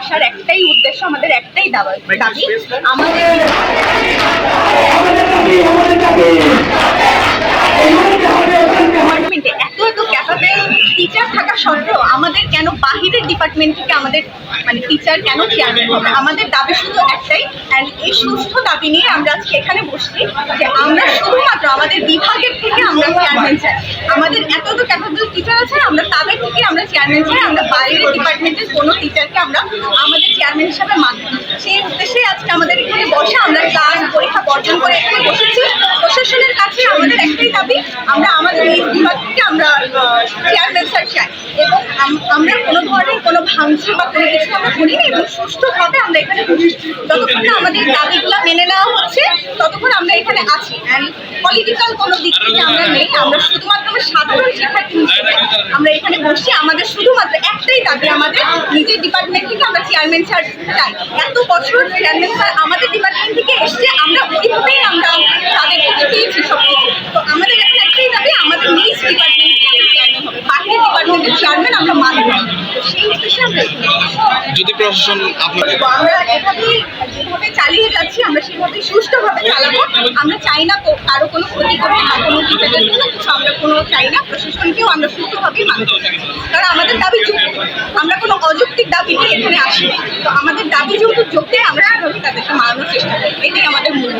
আসার একটাই উদ্দেশ্য, আমাদের একটাই দাবি, আমাদের ডিপার্টমেন্টে এত ক্যাপাবল টিচার থাকা সত্ত্বেও আমাদের কেন বাহিরের ডিপার্টমেন্ট থেকে আমাদের মানে টিচার কেন চেয়ারম্যান হবে? আমাদের দাবি শুধু একটাই, অ্যান্ড এই সুস্থ দাবি নিয়ে আমরা আজকে এখানে বসছি যে আমরা শুধুমাত্র আমাদের বিভাগের থেকে আমরা চেয়ারম্যান চাই। আমাদের এত ক্যাপাবল টিচার আছে, আমরা তাদের থেকে আমরা চেয়ারম্যান চাই। আমরা বাইরের ডিপার্টমেন্টের কোনো টিচারকে আমরা আমাদের চেয়ারম্যান হিসাবে মানব না। সেই উদ্দেশ্যে আজকে আমাদের এখানে বসে আমরা ক্লাস পরীক্ষা বর্জন করে এখানে বসেছি। প্রশাসনের কাছে আমাদের একটাই দাবি, আমরা আমাদের এই বিভাগ থেকে আমরা চেয়ারম্যান স্যার চাই, এবং আমরা কোনো ধরনের কোনো ভাঙচুর বা কোনো কিছু আমরা করিনি, এবং সুষ্ঠুভাবে আমরা এখানে বসি। যতক্ষণ না আমাদের দাবিগুলো মেনে নেওয়া হচ্ছে ততক্ষণ আমরা এখানে আছি। অ্যান্ড পলিটিক্যাল কোনো দিক থেকে আমরা নেই, আমরা শুধুমাত্র সাধারণ শিক্ষার্থী হিসেবে আমরা এখানে বসছি। আমাদের শুধুমাত্র একটাই দাবি, আমাদের নিজের ডিপার্টমেন্ট থেকে আমরা চেয়ারম্যান স্যার চাই। এত বছর চেয়ারম্যান স্যার আমাদের ডিপার্টমেন্ট থেকে এসছে, আমরা ওইভাবেই আমরা তাদের থেকে পেয়েছি সব কিছু। তো আমাদের এখন একটাই দাবি, আমাদের নিজ ডিপার্টমেন্ট থেকে আমরা চেয়ারম্যান হবে, বাহিরের ডিপার্টমেন্টের চেয়ারম্যান আমরা মানব না। সেই উদ্দেশ্যে আমরা যদি প্রশাসন আপনাদের আমরা এভাবেই যেভাবে চালিয়ে যাচ্ছি আমরা সেভাবে সুষ্ঠুভাবে চালাবো। আমরা চাই না কারো কোনো ক্ষতি করবে বা কোনো টিচারের কোনো কিছু আমরা কোনো চাই না। প্রশাসনকেও আমরা সুষ্ঠুভাবেই মানব, কারণ আমাদের দাবি যৌক্তিক, আমরা কোনো অযৌক্তিক দাবি নিয়ে এখানে আসি। তো আমাদের দাবি যেহেতু যৌক্তিক, আমরা সেভাবে তাদেরকে মানানোর চেষ্টা করি, এটাই আমাদের মূল।